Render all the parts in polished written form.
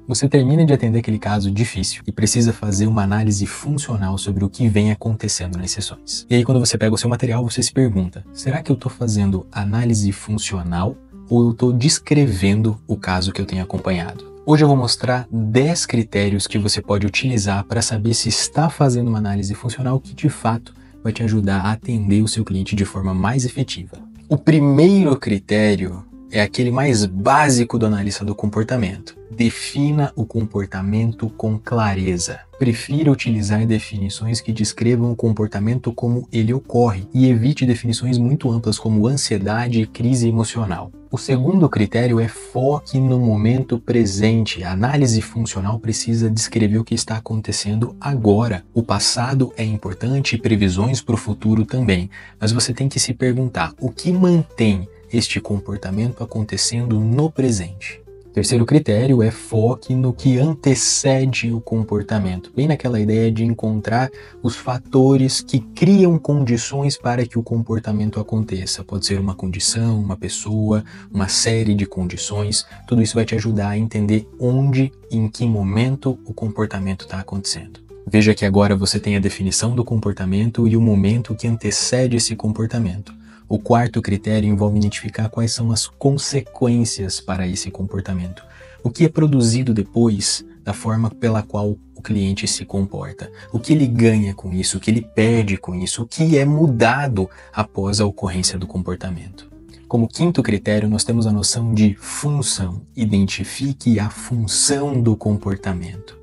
Você termina de atender aquele caso difícil e precisa fazer uma análise funcional sobre o que vem acontecendo nas sessões. E aí quando você pega o seu material, você se pergunta, será que eu estou fazendo análise funcional ou eu estou descrevendo o caso que eu tenho acompanhado? Hoje eu vou mostrar 10 critérios que você pode utilizar para saber se está fazendo uma análise funcional que de fato vai te ajudar a atender o seu cliente de forma mais efetiva. O primeiro critério é aquele mais básico do analista do comportamento. Defina o comportamento com clareza. Prefira utilizar definições que descrevam o comportamento como ele ocorre e evite definições muito amplas como ansiedade e crise emocional. O segundo critério é foque no momento presente. A análise funcional precisa descrever o que está acontecendo agora. O passado é importante e previsões para o futuro também, mas você tem que se perguntar o que mantém este comportamento acontecendo no presente. Terceiro critério é foque no que antecede o comportamento, bem naquela ideia de encontrar os fatores que criam condições para que o comportamento aconteça. Pode ser uma condição, uma pessoa, uma série de condições. Tudo isso vai te ajudar a entender onde e em que momento o comportamento está acontecendo. Veja que agora você tem a definição do comportamento e o momento que antecede esse comportamento. O quarto critério envolve identificar quais são as consequências para esse comportamento. O que é produzido depois da forma pela qual o cliente se comporta. O que ele ganha com isso, o que ele perde com isso, o que é mudado após a ocorrência do comportamento. Como quinto critério, nós temos a noção de função. Identifique a função do comportamento.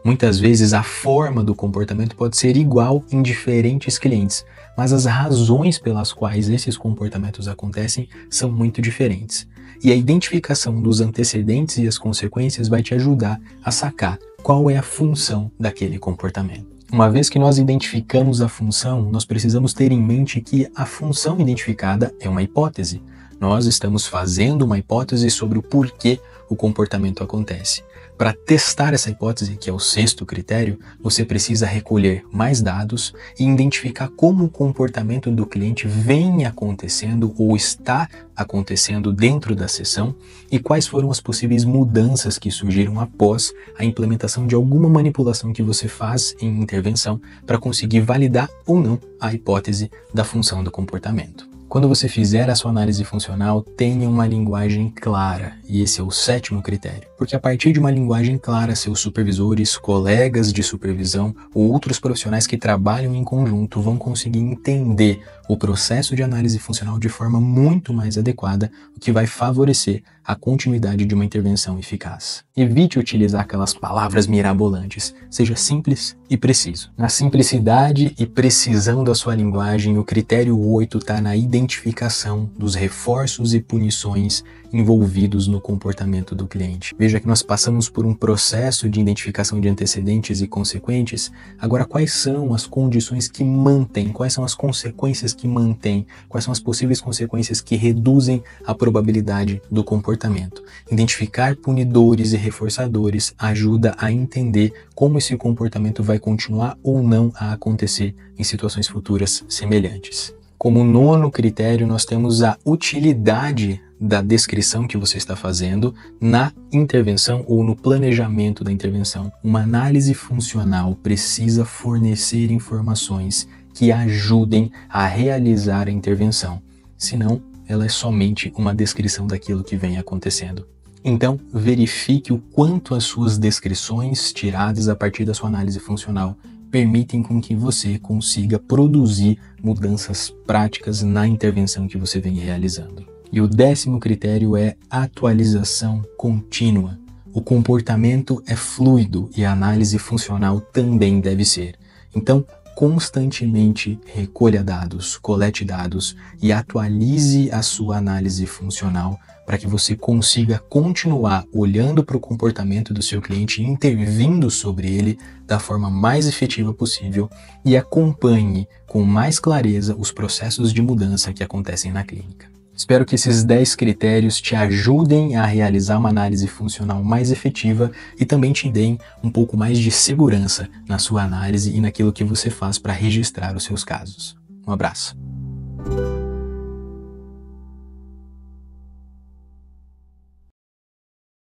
Muitas vezes a forma do comportamento pode ser igual em diferentes clientes, mas as razões pelas quais esses comportamentos acontecem são muito diferentes. E a identificação dos antecedentes e as consequências vai te ajudar a sacar qual é a função daquele comportamento. Uma vez que nós identificamos a função, nós precisamos ter em mente que a função identificada é uma hipótese. Nós estamos fazendo uma hipótese sobre o porquê o comportamento acontece. Para testar essa hipótese, que é o sexto critério, você precisa recolher mais dados e identificar como o comportamento do cliente vem acontecendo ou está acontecendo dentro da sessão e quais foram as possíveis mudanças que surgiram após a implementação de alguma manipulação que você faz em intervenção para conseguir validar ou não a hipótese da função do comportamento. Quando você fizer a sua análise funcional, tenha uma linguagem clara, e esse é o sétimo critério. Porque a partir de uma linguagem clara, seus supervisores, colegas de supervisão ou outros profissionais que trabalham em conjunto vão conseguir entender o processo de análise funcional de forma muito mais adequada, o que vai favorecer a continuidade de uma intervenção eficaz. Evite utilizar aquelas palavras mirabolantes, seja simples e preciso. Na simplicidade e precisão da sua linguagem, o critério 8 está na identificação dos reforços e punições envolvidos no comportamento do cliente. Veja que nós passamos por um processo de identificação de antecedentes e consequentes. Agora, quais são as condições que mantêm? Quais são as consequências que mantêm? Quais são as possíveis consequências que reduzem a probabilidade do comportamento? Identificar punidores e reforçadores ajuda a entender como esse comportamento vai continuar ou não a acontecer em situações futuras semelhantes. Como nono critério, nós temos a utilidade da descrição que você está fazendo na intervenção ou no planejamento da intervenção. Uma análise funcional precisa fornecer informações que ajudem a realizar a intervenção, senão ela é somente uma descrição daquilo que vem acontecendo. Então, verifique o quanto as suas descrições tiradas a partir da sua análise funcional permitem com que você consiga produzir mudanças práticas na intervenção que você vem realizando. E o 10º critério é atualização contínua. O comportamento é fluido e a análise funcional também deve ser. Então, constantemente recolha dados, colete dados e atualize a sua análise funcional para que você consiga continuar olhando para o comportamento do seu cliente e intervindo sobre ele da forma mais efetiva possível e acompanhe com mais clareza os processos de mudança que acontecem na clínica. Espero que esses 10 critérios te ajudem a realizar uma análise funcional mais efetiva e também te deem um pouco mais de segurança na sua análise e naquilo que você faz para registrar os seus casos. Um abraço.